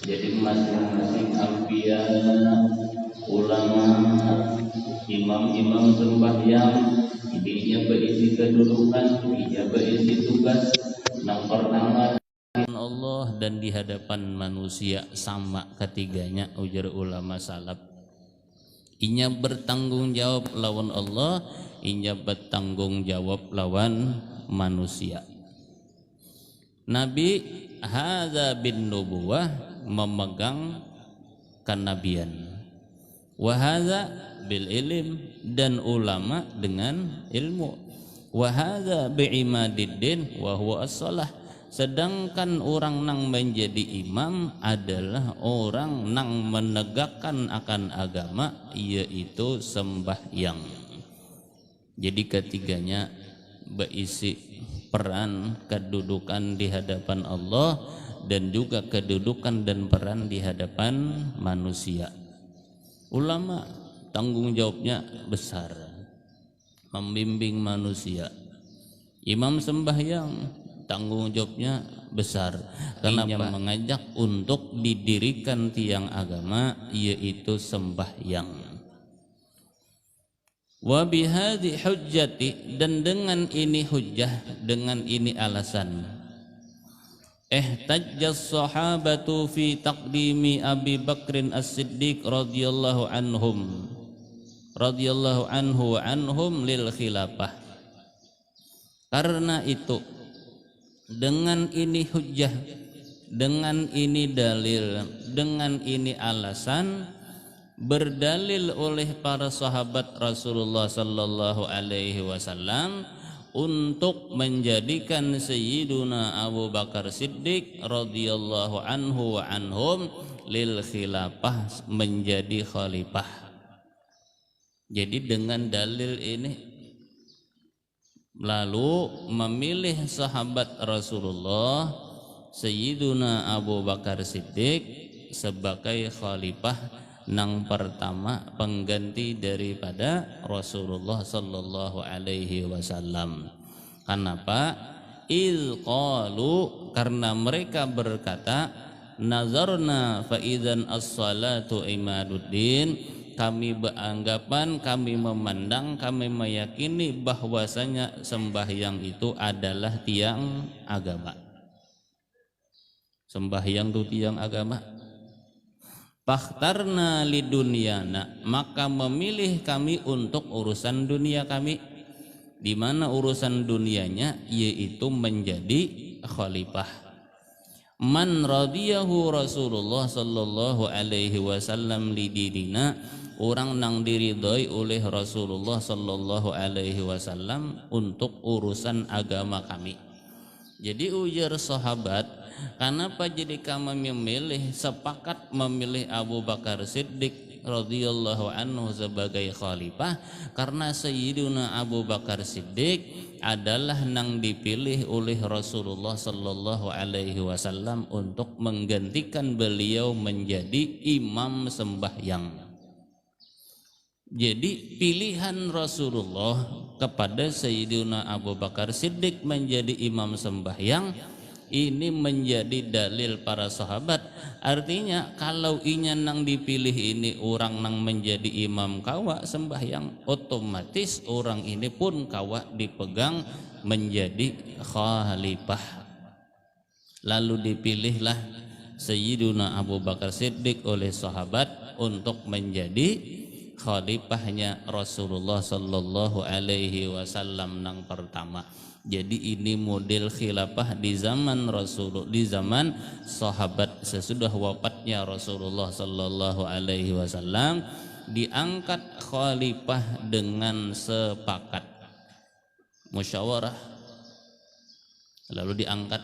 Jadi masing-masing anbiya, ulama, imam-imam sembahyang, intinya berisi kedudukan, intinya berisi tugas. Yang pertama Allah dan di hadapan manusia sama ketiganya, ujar ulama salaf. Inya bertanggung jawab lawan Allah, inya bertanggung jawab lawan manusia. Nabi hadza bin nubuwah memegang kenabian, wa hadza bil ilm dan ulama dengan ilmu, wa hadza bi imadiddin wa huwa as-shalah. Sedangkan orang nang menjadi imam adalah orang nang menegakkan akan agama, yaitu sembahyang. Jadi ketiganya berisi peran kedudukan di hadapan Allah dan juga kedudukan dan peran di hadapan manusia. Ulama tanggung jawabnya besar, membimbing manusia. Imam sembahyang tanggung jawabnya besar, karena mengajak untuk didirikan tiang agama, yaitu sembahyang. Wa bihadhi hujjati, dan dengan ini hujjah, dengan ini alasan. Ihtajjas sahabatu fi taqdimi Abi Bakrin As-Siddiq radhiyallahu anhu wa anhum lil khilafah. Karena itu, dengan ini hujjah, dengan ini dalil, dengan ini alasan, berdalil oleh para sahabat Rasulullah sallallahu alaihi wasallam untuk menjadikan Sayyiduna Abu Bakar Siddiq radhiyallahu anhu wa anhum lil khilafah, menjadi khalifah. Jadi dengan dalil ini lalu memilih sahabat Rasulullah Sayyiduna Abu Bakar Siddiq sebagai khalifah nang pertama, pengganti daripada Rasulullah sallallahu alaihi wasallam. Kenapa? Il qalu, karena mereka berkata, nazarna fa idzan as-salatu imaduddin, kami beranggapan, kami memandang, kami meyakini bahwasanya sembahyang itu adalah tiang agama. Sembahyang itu tiang agama. Fakhtarna lidunyana, maka memilih kami untuk urusan dunia kami. Di mana urusan dunianya, yaitu menjadi khalifah. Man radiyahu Rasulullah sallallahu alaihi wasallam lidinina, orang nang diridhoi oleh Rasulullah sallallahu alaihi wasallam untuk urusan agama kami. Jadi ujar sahabat, kenapa jadi kami memilih, sepakat memilih Abu Bakar Siddiq radhiyallahu anhu sebagai khalifah? Karena Sayyiduna Abu Bakar Siddiq adalah nang dipilih oleh Rasulullah sallallahu alaihi wasallam untuk menggantikan beliau menjadi imam sembahyang. Jadi pilihan Rasulullah kepada Sayyidina Abu Bakar Siddiq menjadi imam sembahyang ini menjadi dalil para sahabat. Artinya kalau inya nang dipilih ini orang nang menjadi imam kawa sembahyang, otomatis orang ini pun kawa dipegang menjadi khalifah. Lalu dipilihlah Sayyidina Abu Bakar Siddiq oleh sahabat untuk menjadi khalifahnya Rasulullah sallallahu alaihi wasallam nang pertama. Jadi ini model khilafah di zaman Rasulullah, di zaman sahabat. Sesudah wafatnya Rasulullah sallallahu alaihi wasallam, diangkat khalifah dengan sepakat musyawarah, lalu diangkat.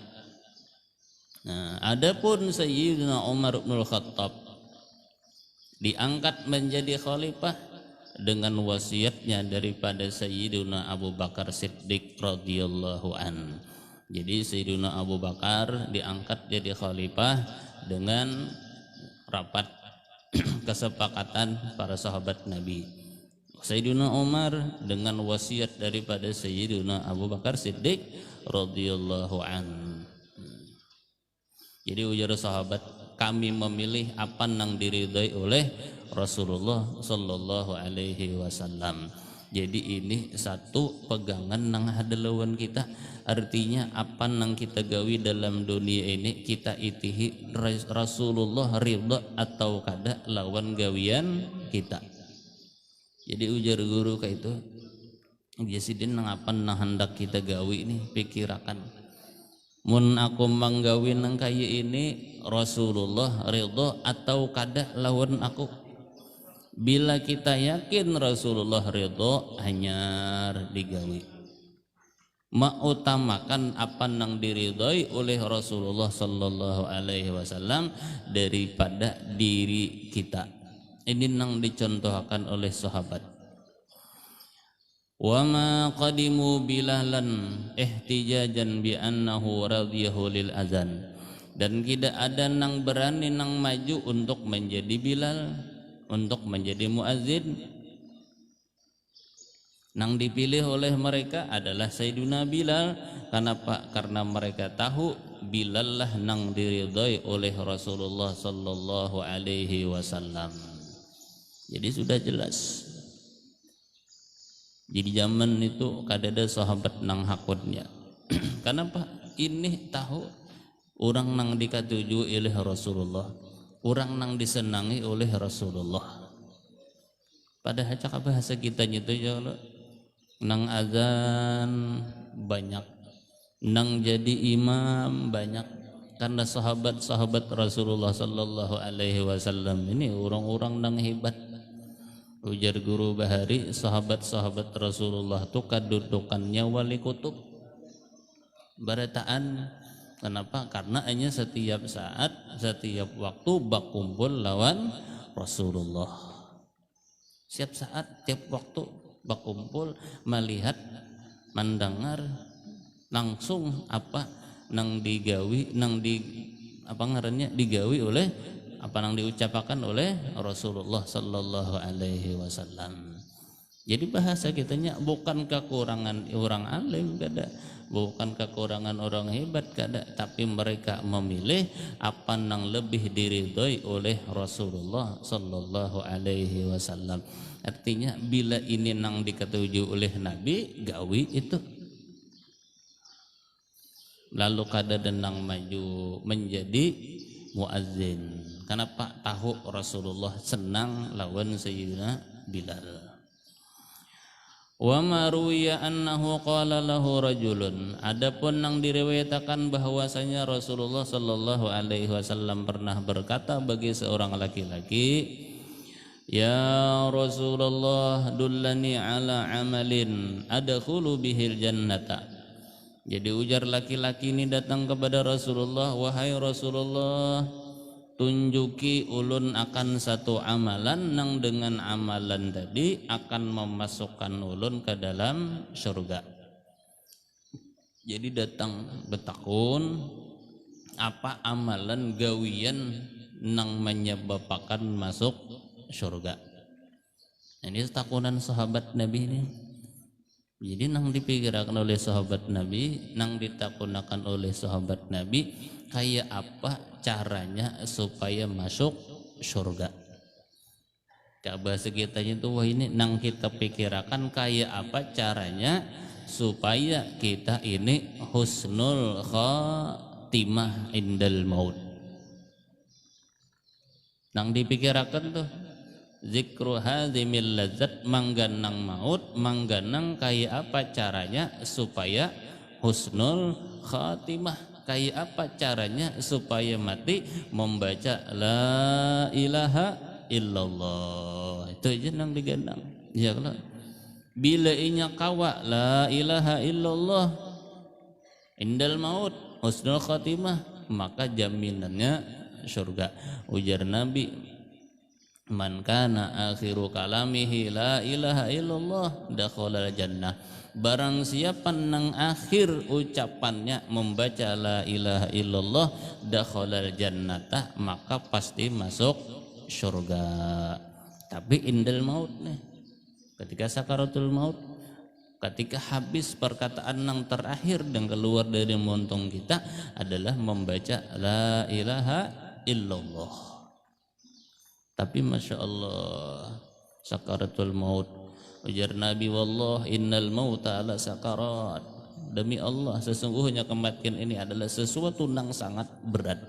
Nah, adapun Sayyidina Umar bin Khattab diangkat menjadi khalifah dengan wasiatnya daripada Sayyidina Abu Bakar Siddiq radhiyallahu an. Jadi Sayyidina Abu Bakar diangkat jadi khalifah dengan rapat kesepakatan para sahabat Nabi. Sayyidina Umar dengan wasiat daripada Sayyidina Abu Bakar Siddiq radhiyallahu an. Jadi ujar sahabat, kami memilih apa nang diridhoi oleh Rasulullah sallallahu alaihi wasallam. Jadi ini satu pegangan nang hadalawan kita, artinya apa nang kita gawi dalam dunia ini kita itihi Rasulullah ridha atau kada lawan gawian kita. Jadi ujar guru kayak itu, jasidin nang apa nang hendak kita gawi ini pikirakan. Mun aku manggawi nang kaya ini Rasulullah ridho atau kada lawan aku. Bila kita yakin Rasulullah ridho, hanyar digawi. Mengutamakan apa nang diridhoi oleh Rasulullah sallallahu alaihi wasallam daripada diri kita. Ini nang dicontohkan oleh sahabat. Wa ma qadimu bilalan ihtijajan bi annahu radhiyahu lil azan, dan tidak ada nang berani nang maju untuk menjadi Bilal, untuk menjadi muazzin. Nang dipilih oleh mereka adalah Sayyiduna Bilal. Kenapa? Karena mereka tahu Bilal lah nang diridhoi oleh Rasulullah sallallahu alaihi wasallam. Jadi sudah jelas. Jadi zaman itu kadada sahabat nang hakutnya. Kenapa? Ini tahu orang nang dikatuju oleh Rasulullah, orang nang disenangi oleh Rasulullah. Padahal cakap bahasa kita itu ya Allah, nang azan banyak, nang jadi imam banyak, karena sahabat-sahabat Rasulullah sallallahu alaihi wasallam ini orang-orang nang hebat. Ujar guru Bahari, sahabat-sahabat Rasulullah itu kedudukannya wali kutub. Barataan. Kenapa? Karena hanya setiap saat, setiap waktu bakumpul lawan Rasulullah. Setiap saat, tiap waktu bakumpul melihat, mendengar langsung apa nang digawi, nang di apa ngarannya digawi oleh apa yang diucapkan oleh Rasulullah sallallahu alaihi wasallam. Jadi bahasa kitanya bukan kekurangan orang alim kada, bukan kekurangan orang hebat kada, tapi mereka memilih apa yang lebih diridhoi oleh Rasulullah sallallahu alaihi wasallam. Artinya bila ini nang diketuju oleh Nabi, gawi itu. Lalu kada denang maju menjadi muazzin. Kenapa? Tahu Rasulullah senang lawan Sayyidina Bilal. Wa ma ruwiya annahu qala lahu rajulun. Adapun yang diriwayatkan bahwasanya Rasulullah sallallahu alaihi wasallam pernah berkata bagi seorang laki-laki, "Ya Rasulullah, dullani ala amalin adkhulu bihil jannata." Jadi ujar laki-laki ini datang kepada Rasulullah, "Wahai Rasulullah, tunjuki ulun akan satu amalan nang dengan amalan tadi akan memasukkan ulun ke dalam surga." Jadi datang betakun apa amalan gawian nang menyebabkan masuk surga. Ini takunan sahabat Nabi ini. Jadi nang dipikirkan oleh sahabat Nabi, nang ditakunakan oleh sahabat Nabi, kayak apa caranya supaya masuk surga. Coba sekitanya itu, wah ini nang kita pikirkan kayak apa caranya supaya kita ini husnul khatimah indal maut. Nang dipikirkan tuh zikru hadzimil ladzat, mangganang maut, mangganang kayak apa caranya supaya husnul khatimah, kayak apa caranya supaya mati membaca la ilaha illallah. Itu aja nang digandang. Ya Allah. Bila inya kawa la ilaha illallah indal maut husnul khatimah, maka jaminannya surga. Ujar Nabi, man kana akhiru kalamihi la ilaha illallah dakhalal jannah. Barang siapa nang akhir ucapannya membaca la ilaha illallah dakhalal jannata, maka pasti masuk surga. Tapi indal maut nih, ketika sakaratul maut, ketika habis perkataan yang terakhir dan keluar dari montong kita adalah membaca la ilaha illallah. Tapi masya Allah, sakaratul maut, ujar Nabi, wallah innal mauta ala sakarat, demi Allah sesungguhnya kematian ini adalah sesuatu yang sangat berat.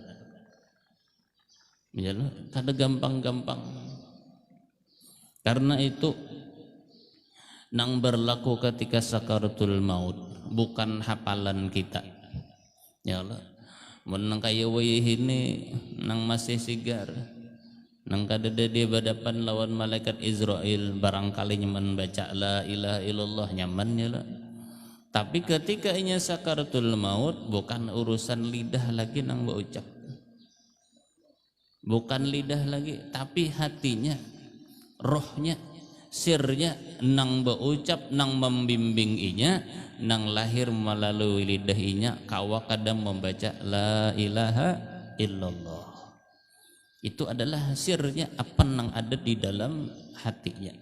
Ya, kada gampang-gampang. Karena itu nang berlaku ketika sakaratul maut bukan hafalan kita. Ya Allah, menang kaya wayih ini nang masih sigar, nang kadada dia berhadapan lawan malaikat Israel, barangkali nyaman baca la ilaha illallah, nyaman ya lah. Tapi ketika inya sakaratul maut, bukan urusan lidah lagi nang berucap, bukan lidah lagi, tapi hatinya, rohnya, sirnya nang berucap, nang membimbing inya, nang lahir melalui lidah inya, kawa kadang membaca la ilaha illallah. Itu adalah sirnya, apa yang ada di dalam hatinya.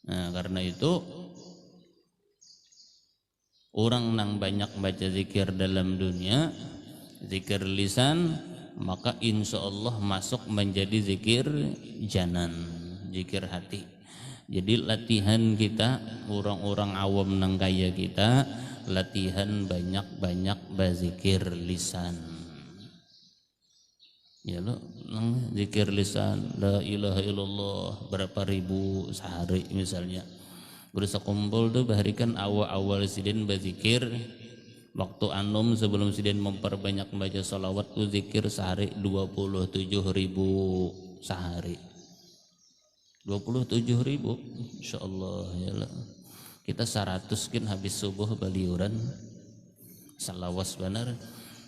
Nah, karena itu orang yang banyak baca zikir dalam dunia, zikir lisan, maka insya Allah masuk menjadi zikir janan, zikir hati. Jadi latihan kita, orang-orang awam nang kaya kita, latihan banyak-banyak berzikir lisan. Ya lo, zikir lisan la ilaha illallah berapa ribu sehari misalnya. Berusaha kumpul tuh baharikan awal-awal sidin berzikir, waktu anum sebelum sidin memperbanyak membaca salawat tuh zikir sehari 27.000 sehari. 27.000, insyaallah ya lah. Kita 100 kin habis subuh baliuran salawas benar,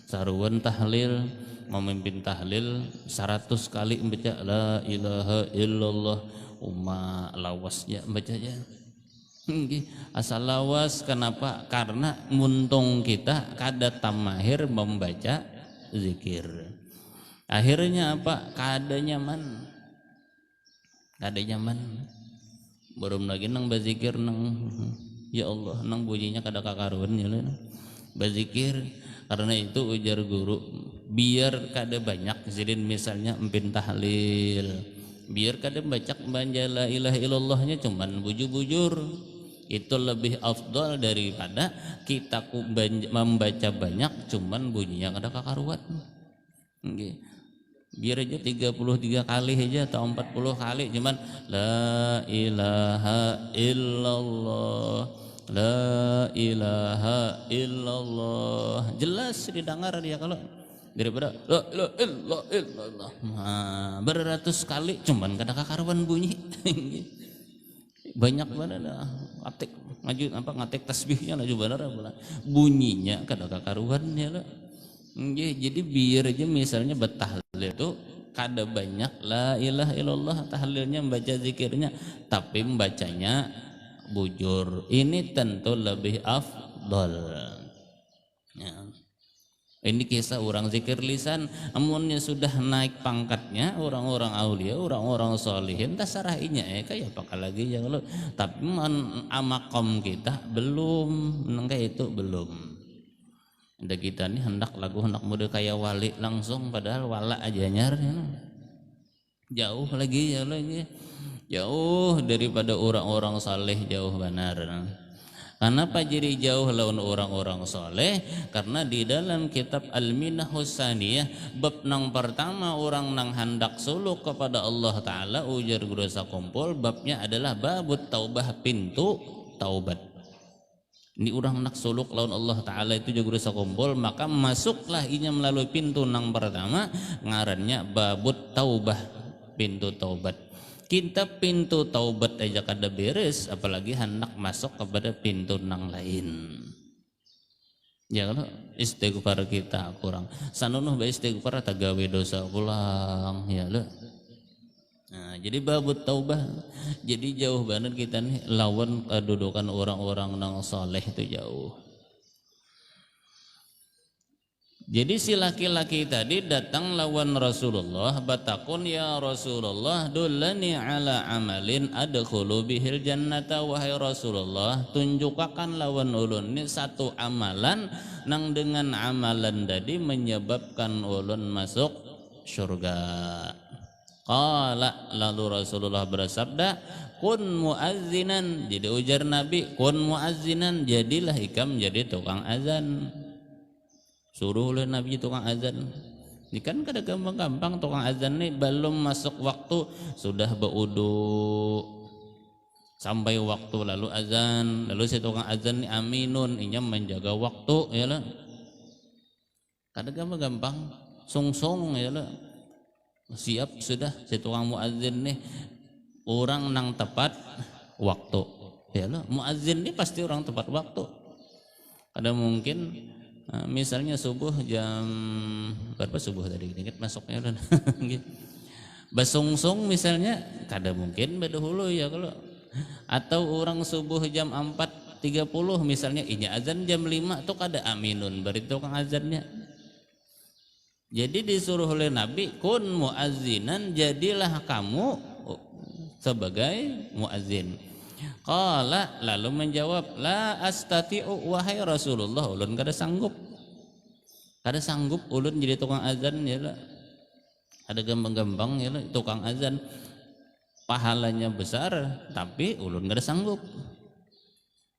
saruan tahlil, memimpin tahlil 100 kali membaca la ilaha illallah, lawasnya bacanya asal lawas. Kenapa? Karena muntung kita kada tamahir membaca zikir. Akhirnya apa? Kada nyaman, belum lagi nang berzikir nang ya Allah nang bunyinya kada kakaruan ya berzikir. Karena itu ujar guru, biar kada banyak zidin misalnya empin tahlil, biar kada banyak baca la ilaha illallahnya cuman bujur-bujur, itu lebih afdal daripada kita membaca banyak cuman bunyinya kada kakaruan. Biar aja 33 kali aja atau 40 kali cuman la ilaha illallah, la ilaha illallah, jelas didengar dia kalau daripada la ilaha illallah beratus kali cuman kada kakaruan bunyi. Banyak banget ngatik ngaju apa ngatik tasbihnya laju benar bunyinya kada kakaruan ya lah. Jadi biar aja misalnya betahlil itu kada banyak la ilaha illallah tahlilnya, membaca zikirnya, tapi membacanya bujur, ini tentu lebih afdal ya. Ini kisah orang zikir lisan, amunnya sudah naik pangkatnya orang-orang aulia, orang-orang solihin, terserah inya kayak apa lagi ya lo. Tapi amakom kita belum, kayak itu belum. Ada kita nih hendak lagu hendak muda kayak wali langsung, padahal wala aja nyar ya. Jauh lagi ya lagi, jauh daripada orang-orang saleh, jauh benar. Kenapa jadi jauh lawan orang-orang soleh? Karena di dalam kitab Al-Minah Husaniyah bab nang pertama orang nang hendak suluk kepada Allah Ta'ala ujar guru sakumpul, babnya adalah babut taubah, pintu taubat. Ini orang nak suluk lawan Allah Ta'ala itu juga guru sakumpul, maka masuklah inya melalui pintu nang pertama, ngarannya babut taubah, pintu taubat. Kita pintu taubat aja kada beres, apalagi hendak masuk kepada pintu nang lain. Ya kalau istighfar kita kurang, sanunuh ba istighfar tagawe dosa pulang ya lo. Nah, jadi babut taubah, jadi jauh banget kita nih lawan kedudukan orang-orang nang soleh itu jauh. Jadi si laki-laki tadi datang lawan Rasulullah, batakun ya Rasulullah dullani ala amalin adkhulu bihil jannata, wahai Rasulullah tunjukkan lawan ulun ini satu amalan nang dengan amalan tadi menyebabkan ulun masuk surga. Qala, lalu Rasulullah bersabda, kun muazzinan. Jadi ujar Nabi, kun muazzinan, jadilah ikam jadi tukang azan. Suruh oleh Nabi tukang azan. Ini kan kada gampang-gampang tukang azan nih, belum masuk waktu sudah berudu sampai waktu lalu azan, lalu si tukang azan nih aminun, inya menjaga waktu ya lah. Kada gampang-gampang, song-song ya lah. Siap sudah si tukang muazin nih orang nang tepat waktu ya lah. Muazin nih pasti orang tepat waktu. Ada mungkin misalnya subuh jam berapa subuh tadi dikit masuknya udah basungsung misalnya kada mungkin bedahulu ya kalau, atau orang subuh jam 4.30 misalnya inya azan jam 5 tuh kada aminun bari tukang azannya. Jadi disuruh oleh Nabi, kun muazzinan, jadilah kamu sebagai muazzin. Qala, lalu menjawab, la astati'u, wahai Rasulullah ulun kada sanggup. Kada sanggup ulun jadi tukang azan ya lah. Ada gampang-gampang ya lah tukang azan. Pahalanya besar tapi ulun kada sanggup.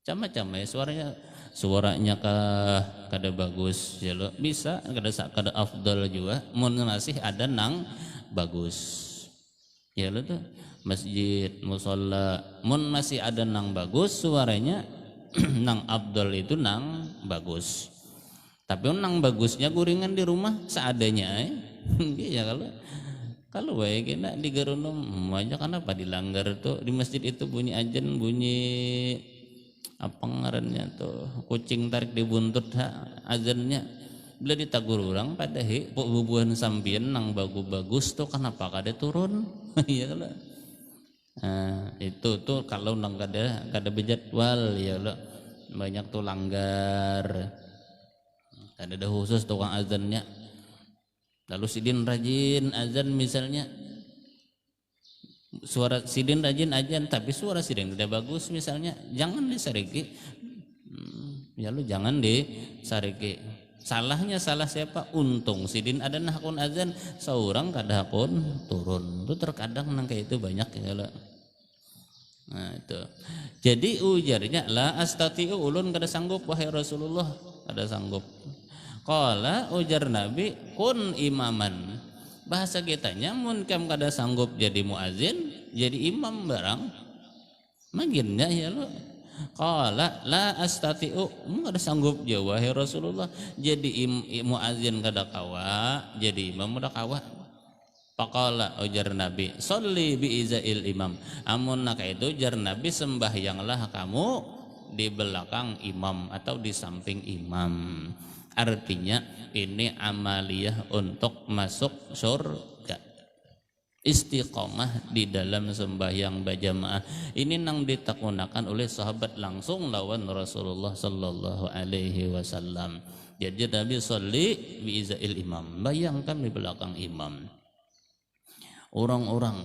Cama-cama ya suaranya kada bagus ya lo, bisa kada afdal juga mun masih ada nang bagus ya lo tuh masjid musalla mun masih ada nang bagus suaranya nang afdal itu nang bagus, tapi nang bagusnya guringan di rumah seadanya ya kalau baik kena di Garunum banyak kenapa dilanggar tuh di masjid itu bunyi ajan bunyi apa ngarannya tuh kucing tarik di buntut azannya bila ditagur orang pada bubuhan sambian nang bagus tuh kenapa kada turun ya kalau itu tuh kalau nang kada berjadwal ya lo banyak tuh langgar kada ada khusus tukang azannya. Lalu sidin rajin azan misalnya suara sidin rajin azan tapi suara sidin tidak bagus misalnya, jangan disariki ya lu jangan disariki. Salahnya salah siapa? Untung sidin ada hakun azan seorang kada hakun turun itu terkadang nang kayak itu banyak ya lo. Nah itu jadi ujarnya la astati'u ulun kada sanggup wahai Rasulullah kada sanggup. Qala ujar Nabi kun imaman, bahasa kitanya mun kam kada sanggup jadi muazin jadi imam barang maginnya ya lo. Qala la astati'u, kada sanggup ya wahai Rasulullah jadi muazin kada kawa jadi imam kada kawa. Faqala ujar Nabi sholli bi izail imam, amun naka itu ujar Nabi sembahyanglah kamu di belakang imam atau di samping imam. Artinya ini amaliyah untuk masuk surga, istiqomah di dalam sembahyang berjamaah. Ini nang ditakunakan oleh sahabat langsung lawan Rasulullah sallallahu alaihi wasallam. Jadi Nabi sholli bi izail imam, bayangkan di belakang imam. Orang-orang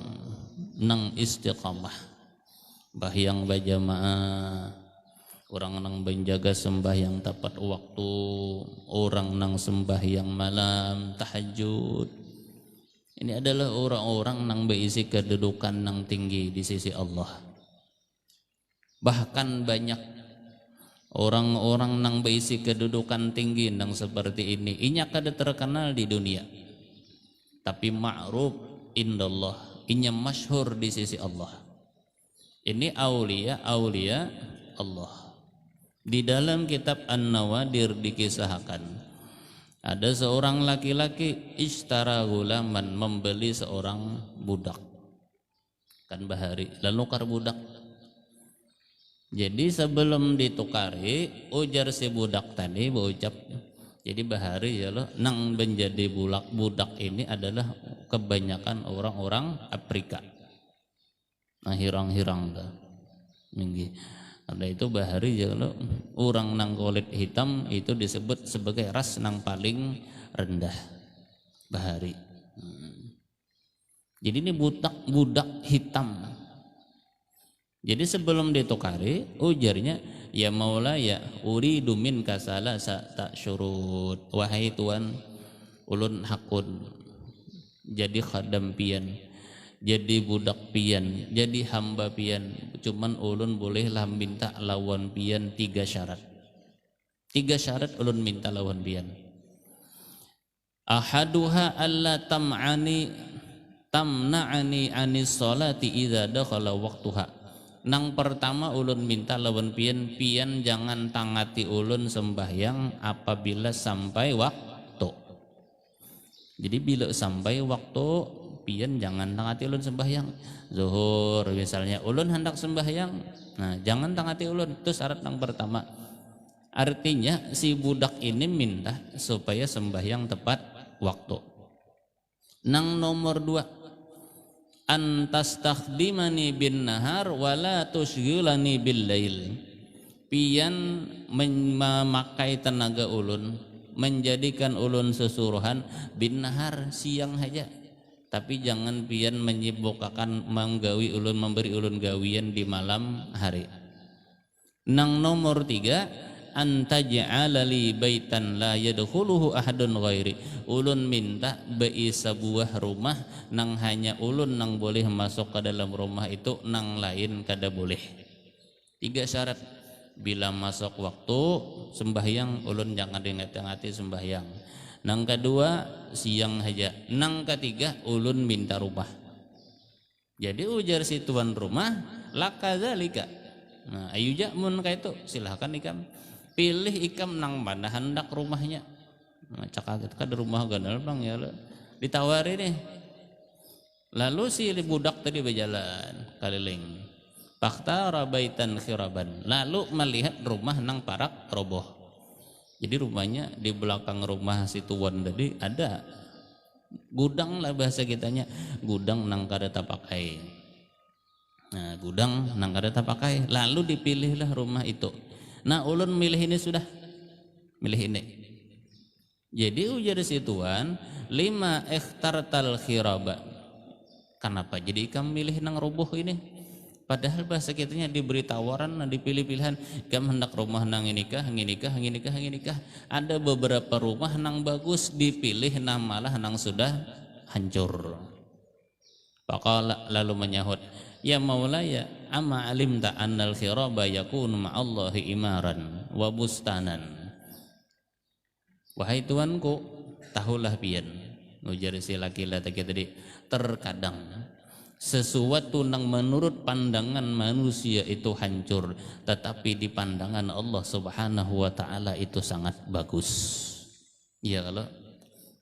nang istiqomah bahyang berjamaah, orang nang menjaga sembahyang tepat waktu, orang nang sembahyang malam tahajud. Ini adalah orang-orang nang berisi kedudukan nang tinggi di sisi Allah. Bahkan banyak orang-orang nang berisi kedudukan tinggi nang seperti ini, inya kada terkenal di dunia, tapi ma'ruf indallah, inya masyhur di sisi Allah. Ini aulia Allah. Di dalam kitab An-Nawadir dikisahkan ada seorang laki-laki ishtara gulaman, membeli seorang budak kan bahari lalu nukar budak. Jadi sebelum ditukari ujar si budak tadi berucap, jadi bahari ya lo nang menjadi budak ini adalah kebanyakan orang-orang Afrika, nah hirang-hirang dah minggi. Ada itu bahari kalau orang nang kulit hitam itu disebut sebagai ras nang paling rendah bahari. Jadi ini budak hitam. Jadi sebelum ditukari ujarnya ya maula ya uridu minka salasa tak syurut. Wahai Tuhan, ulun hakun jadi khadam pian, jadi budak pian, jadi hamba pian. Cuman ulun bolehlah minta lawan pian 3 syarat. 3 syarat ulun minta lawan pian. Ahaduha alla tamna'ani anis salati idza dakhala waqtuha. Nang pertama ulun minta lawan pian jangan tangati ulun sembahyang apabila sampai waktu. Jadi bila sampai waktu pian jangan tangati ulun sembahyang. Zuhur misalnya ulun hendak sembahyang, nah jangan tangati ulun, itu syarat yang pertama. Artinya si budak ini minta supaya sembahyang tepat waktu. Nang nomor 2, antas takhdimani bin nahar wala tusghilani bil lail. Pian memakai tenaga ulun, menjadikan ulun sesuruhan bin nahar siang saja, tapi jangan pian menyibukkan menggawi ulun, memberi ulun gawian di malam hari. Nang nomor 3, antaj'ala li baitan la yadkhuluhu ahadun ghairi. Ulun minta bei sebuah rumah nang hanya ulun nang boleh masuk ke dalam rumah itu, nang lain kada boleh. 3 syarat. Bila masuk waktu sembahyang ulun jangan diingat-ingati sembahyang. Nang kedua siang saja. Nang ketiga ulun minta rumah. Jadi ujar si tuan rumah lakadzalika. Nah ayu mun ka itu silahkan ikam pilih ikam nang mana hendak rumahnya. Nah, cakaget kada rumah ganal bang ya ditawari nih. Lalu si budak tadi berjalan keliling. Fakhtara baitan khiraban. Lalu melihat rumah nang parak roboh. Jadi rumahnya di belakang rumah si tuan tadi ada gudang lah bahasa kitanya, gudang nang kada tapakai. Nah, gudang nang kada tapakai. Lalu dipilihlah rumah itu. Nah, ulun milih ini sudah. Milih ini. Jadi ujar si tuan, 5 ikhtartal khiraba. Kenapa jadi ikam milih nang roboh ini? Padahal bahasa kitanya diberi tawaran, dipilih pilihan, ikam hendak rumah nang inikah, nginikah. Ada beberapa rumah nang bagus dipilih, nang malah nang sudah hancur. Faqala lalu menyahut, ya maulaya amma alimta annal khiraba yakunu ma'allahi imaran wa bustanan. Wahai tuanku, tahulah pian, ujar si laki-laki tadi, terkadang sesuatu yang menurut pandangan manusia itu hancur, tetapi di pandangan Allah Subhanahu wa taala itu sangat bagus. Ya, kalau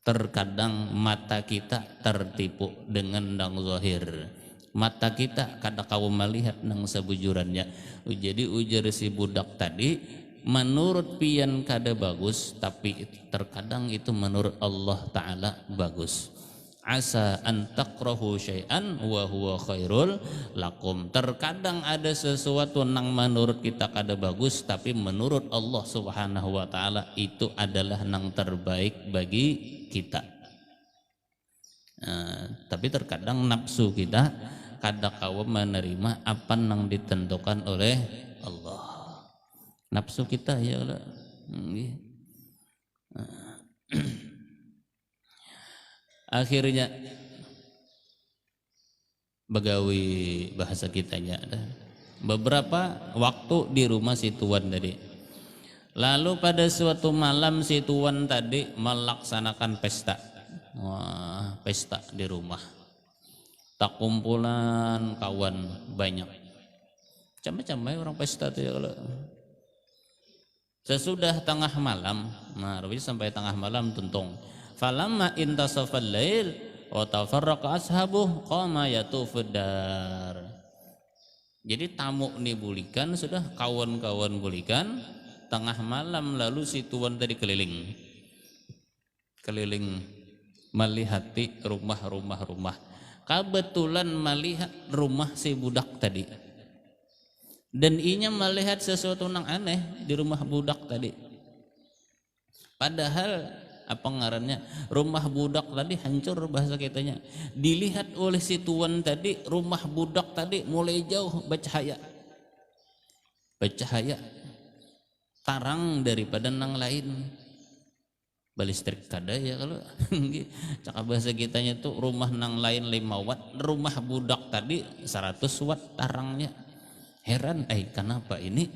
terkadang mata kita tertipu dengan nang zahir. Mata kita kada kau melihat nang sebujurannya. Jadi ujar si budak tadi, menurut pian kada bagus, tapi terkadang itu menurut Allah taala bagus. Asa an takrahu syai'an wa huwa khairul lakum. Terkadang ada sesuatu nang menurut kita kada bagus, tapi menurut Allah Subhanahu wa taala itu adalah nang terbaik bagi kita. Tapi terkadang nafsu kita kada kawa menerima apa nang ditentukan oleh Allah. Nafsu kita ya Allah. Akhirnya begawi bahasa kitanya beberapa waktu di rumah si tuan tadi. Lalu pada suatu malam si tuan tadi melaksanakan pesta. Wah, pesta di rumah. Tak kumpulan kawan banyak. Macam-macam orang pesta tuh ya kalau. Sesudah tengah malam, nah sampai tengah malam tuntung. Falamma intasafal lail wa tafarraqa ashabuh qama yatufud dar. Jadi tamu nih bulikan, sudah kawan-kawan bulikan, tengah malam lalu si tuan tadi keliling melihati rumah. Kebetulan melihat rumah si budak tadi. dan inya melihat sesuatu yang aneh di rumah budak tadi. Padahal apa ngarannya, rumah budak tadi hancur bahasa kitanya. Dilihat oleh si tuan tadi, rumah budak tadi mulai jauh bercahaya, tarang daripada nang lain. Balistrik kada ya kalau cakap bahasa kitanya tuh rumah nang lain 5 watt, rumah budak tadi 100 watt tarangnya. Heran, kenapa ini?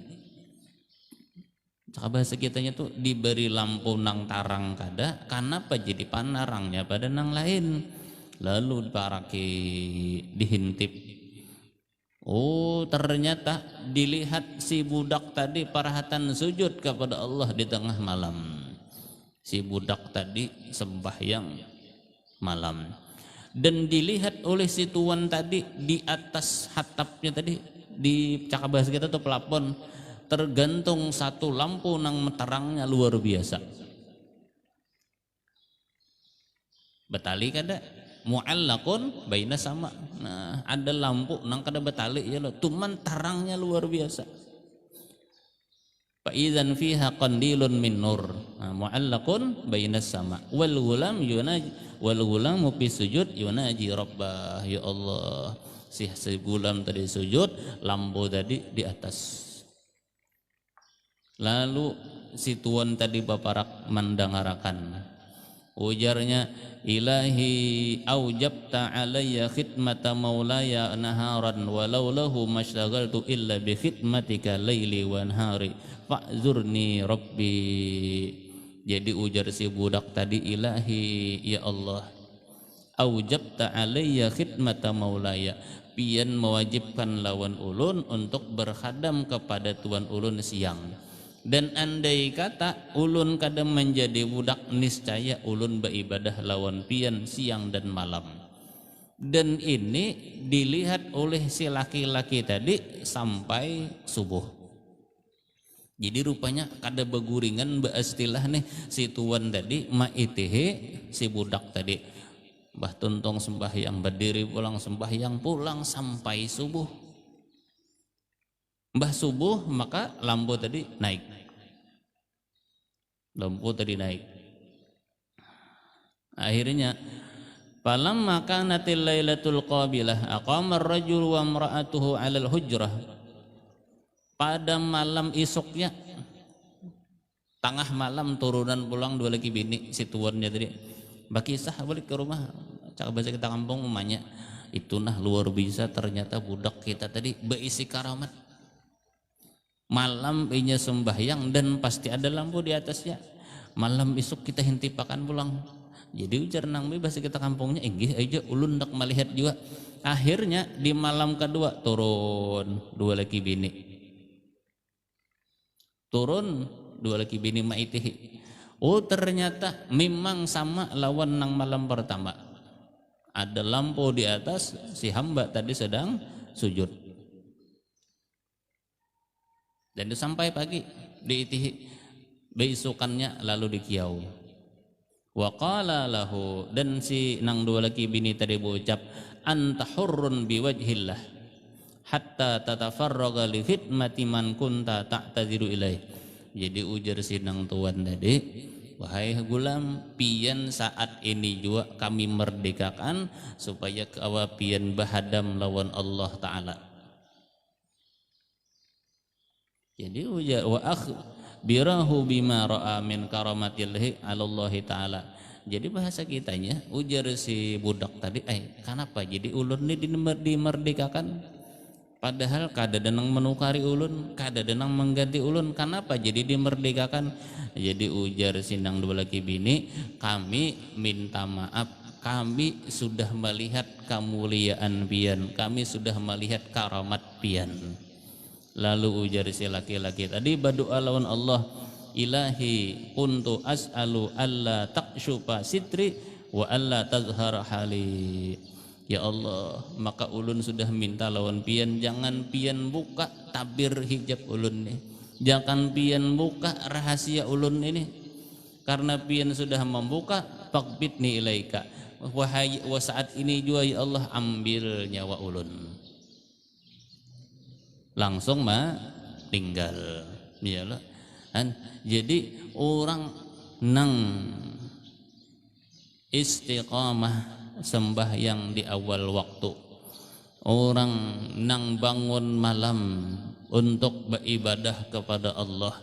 Cakap bahasa kitanya tuh diberi lampu nang tarang kada, kenapa jadi panarangnya pada nang lain? Lalu paraki dihintip. Oh, ternyata dilihat si budak tadi parahatan sujud kepada Allah di tengah malam. Si budak tadi sembahyang malam, dan dilihat oleh si tuan tadi di atas hatapnya tadi, di cakap bahasa kita tuh pelapon, tergantung satu lampu nang terangnya luar biasa. Betali kada mu'allaqun baina sama. Nah, ada lampu nang kada betali ya lo, cuman terangnya luar biasa. Fa idzan fiha qandilun min nur, mu'allaqun bainas sama wal ghulam fi sujud yunaji rabbah. Ya Allah, si gulam tadi sujud, lampu tadi di atas. Lalu si tuan tadi baparak mendangarakan, ujarnya, ilahi aujabta alayya khidmata maulaya naharan walau lahu mashtaghaltu illa bi khidmatika laili wa nahari fa'zurni rabbi. Jadi ujar si budak tadi, ilahi ya Allah, aujabta alayya khidmata maulaya, pian mewajibkan lawan ulun untuk berkhadam kepada tuan ulun siang. Dan andai kata ulun kadang menjadi budak, niscaya ulun beribadah lawan pian siang dan malam. Dan ini dilihat oleh si laki-laki tadi sampai subuh. Jadi rupanya kada beguringan beistilah nih si tuan tadi maitihe si budak tadi. Mbah tuntong sembahyang berdiri pulang, sembahyang pulang sampai subuh. Mbah subuh maka lampu tadi naik. Akhirnya falamma kanatil lailatul qabilah aqama ar-rajulu wa imra'atuhu 'alal hujrah. Pada malam esoknya, tengah malam turunan pulang dua laki bini si tuannya tadi. Bakisah balik ke rumah. Cakap bahasa kita kampung umanya, itu nah luar biasa ternyata budak kita tadi berisi karamat. Malam inya sembahyang dan pasti ada lampu di atasnya. Malam esok kita hintipakan pulang. Jadi ujar nang bahasa kita kampungnya, inggih aja ulun ndak melihat juga. Akhirnya di malam kedua turun dua laki bini. Maitihi. Oh, ternyata memang sama lawan nang malam pertama. Ada lampu di atas, si hamba tadi sedang sujud. Dan itu sampai pagi diitihi, beisukannya lalu dikiau. Wa qala lahu, dan si nang dua laki bini tadi berucap, anta hurrun biwajhillah hatta tatafarraga li khidmati man kunta ta'taziru ilaih. Jadi ujar si nang tuan tadi, wahai gulam, pian saat ini juga kami merdekakan supaya kawa pian bahadam lawan Allah Ta'ala. Jadi ujar wa akhbirahu bima ra'a min karamatillahi 'ala Allah Ta'ala. Jadi bahasa kitanya ujar si budak tadi, kenapa jadi ulun ini dimerdekakan? Padahal kada denang menukari ulun, kada denang mengganti ulun, kenapa jadi dimerdekakan? Jadi ujar sinang dua laki bini, kami minta maaf, kami sudah melihat kemuliaan pian, kami sudah melihat karamat pian. Lalu ujar si laki-laki tadi berdoa lawan Allah, ilahi kuntu as'alu alla taqshufa sitri wa alla tazhar hali. Ya Allah, maka ulun sudah minta lawan pian, jangan pian buka tabir hijab ulun nih, jangan pian buka rahasia ulun ini, karena pian sudah membuka, faqbitni ilaika, wahai saat ini juga ya Allah ambil nyawa ulun. langsung tinggal. Iyalah. Kan? Jadi orang nang istiqamah sembahyang di awal waktu, orang nang bangun malam untuk beribadah kepada Allah,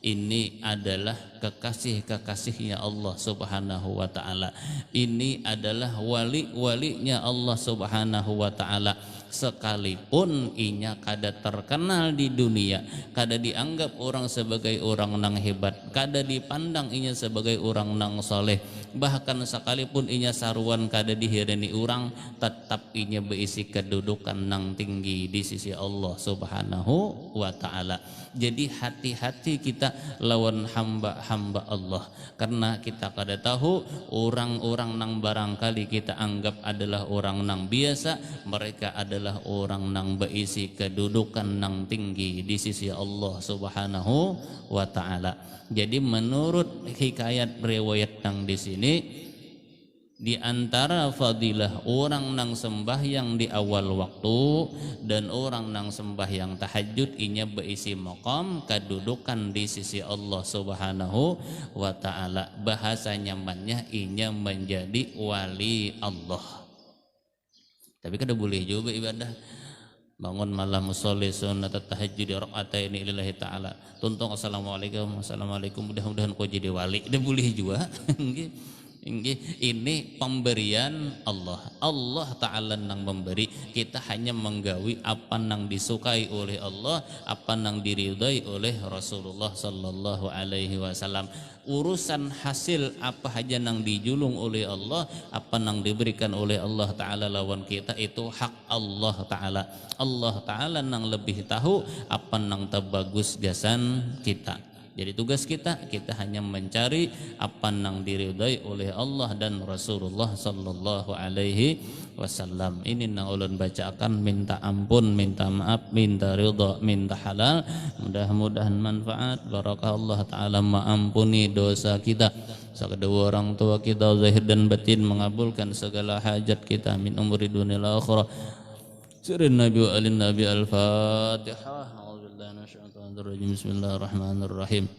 ini adalah kekasih-kekasihnya Allah Subhanahu wa ta'ala. Ini adalah wali-walinya Allah Subhanahu wa ta'ala. Sekalipun inya kada terkenal di dunia, kada dianggap orang sebagai orang nang hebat, kada dipandang inya sebagai orang nang soleh, bahkan sekalipun inya saruan kada dihireni orang, tetap inya berisi kedudukan nang tinggi di sisi Allah Subhanahu wa ta'ala. Jadi hati-hati kita lawan hamba-hamba Allah, karena kita kada tahu orang-orang nang barangkali kita anggap adalah orang nang biasa, mereka adalah orang nang berisi kedudukan nang tinggi di sisi Allah Subhanahu wa ta'ala. Jadi menurut hikayat riwayat nang di sini, di antara fadilah orang nang sembahyang di awal waktu dan orang nang sembahyang tahajud, inya berisi maqam kedudukan di sisi Allah Subhanahu wa ta'ala. Bahasa nyamannya inya menjadi wali Allah. Tapi kada boleh juga ibadah bangun malam musolli sunat tahajud rakaatain lillahi ta'ala, tuntung assalamualaikum mudah-mudahan kau jadi wali, kada boleh juga. Ini pemberian Allah. Allah Ta'ala nang memberi, kita hanya menggawi apa nang disukai oleh Allah, apa nang diridai oleh Rasulullah Sallallahu Alaihi Wasallam. Urusan hasil apa saja nang dijulung oleh Allah, apa nang diberikan oleh Allah Ta'ala lawan kita, itu hak Allah Ta'ala. Allah Ta'ala nang lebih tahu apa nang terbagus gasan kita. Jadi tugas kita hanya mencari apa nang diridai oleh Allah dan Rasulullah Sallallahu Alaihi Wasallam. Ini nang ulun bacakan, minta ampun, minta maaf, minta ridha, minta halal. Mudah-mudahan manfaat. Barakah Allah Ta'ala mengampuni dosa kita, kedua orang tua kita zahir dan batin, mengabulkan segala hajat kita min umuri dunia akhirah. Sirrin Nabi wa alin Nabi al-Fatihah. Bismillahirrahmanirrahim.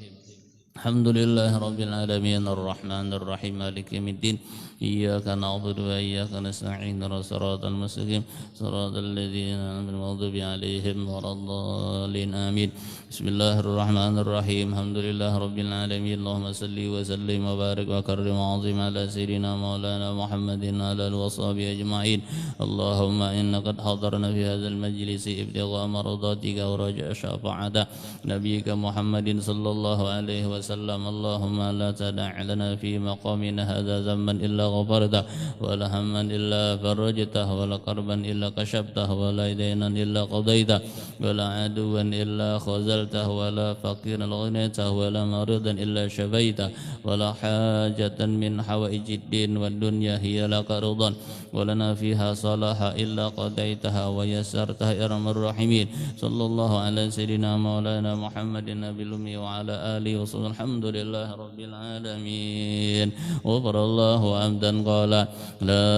Alhamdulillahi rabbil alamin arrahmanir rahim maliki yaumiddin iyyaka na'budu wa iyyaka nasta'in siratal mustaqim siratal ladzina an'amta 'alaihim waladdallin amin. Bismillahirrahmanirrahim. Alhamdulillahi rabbil alamin. Allahumma salli wa sallim wa barik wa karrim wa 'azim ala sayyidina maulana Muhammadin wa ala alihi wa sahbihi ajma'in. Allahumma inna qad hadarna fi hadzal majlisi ibtigha mardatika wa raja'a syafa'ata nabiyyika Muhammadin sallallahu alaihi wa sallam. Allahumma la tada' lana fi maqamina hadza dhanban illa ghafarta wa la hamman illa farajta wa la qarban illa kashafta wa la daynan illa qadaita wa la aduwan illa khazalta wa la faqiran ghanayta wa la maridan illa shafaita wa la hajatan min hawaijid din wad dunya hiya laka ridan wa lana fiha salaha illa qadaitaha wa yassartaha ya arhamar rahimin. Sallallahu ala sayyidina maulana Muhammadin nabil ummi wa ala alihi wa sahbihi. Alhamdulillah rabbil alamin. Wa barallahu amdan qala la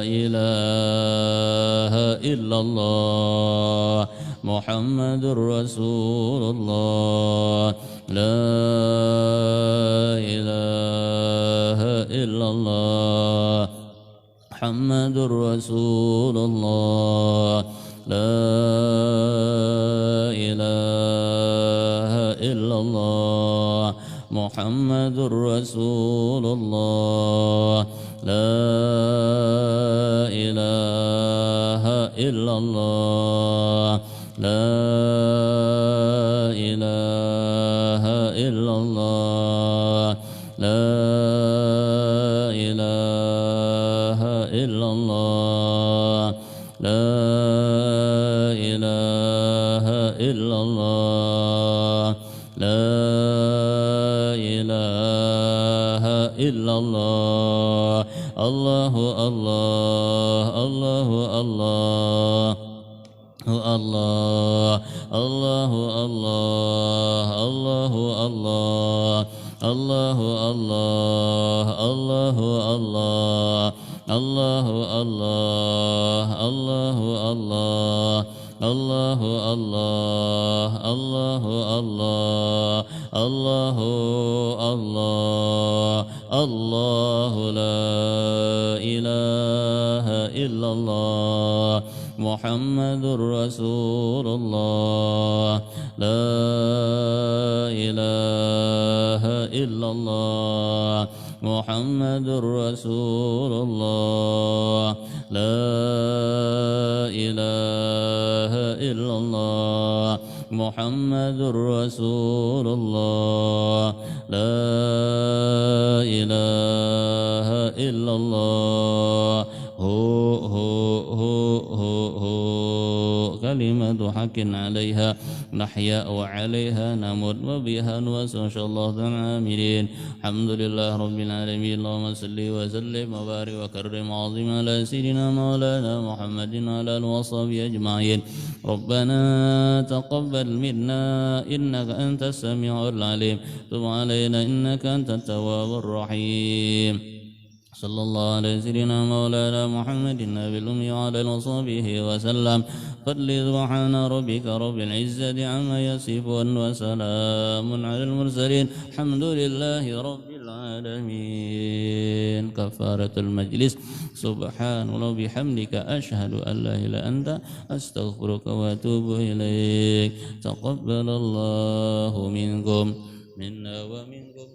ilaha illallah Muhammadur Rasulullah. La ilaha illallah Muhammadur Rasulullah. La ilaha illallah Muhammadur Rasulullah. La ilaha illallah. La ilaha illallah. La ilaha illallah. La ilaha illallah. La ilaha illallah. Allahu Allah, Allahu Allah, Allah, Allahu Allah, Allahu Allah, Allahu Allah, Allahu Allah, الله الله الله الله الله الله الله الله الله الله الله لا إله إلا الله محمد رسول الله لا إله إلا الله محمد رسول الله لا إله إلا الله محمد رسول الله لا إله إلا الله هو كلمة حق عليها نحيا وعليها نموت وبها نواسي إن شاء الله عاملين. الحمد لله رب العالمين. اللهم صل وسلم وبارك وكرم وعظم على سيدنا مولانا محمد وعلى آله وصحبه أجمعين. ربنا تقبل منا إنك أنت السميع العليم، تب علينا إنك أنت التواب الرحيم. صلى الله على سيدنا مولانا محمد النبي الأمي وعلى آله وصحبه وسلم. فضل سبحان ربك رب العزة عما يصفون وسلام على المرسلين الحمد لله رب العالمين. كفارة المجلس سبحان الله بحمدك أشهد أن لا إله إلا أنت أستغفرك وأتوب إليك. تقبل الله منكم منا ومنكم.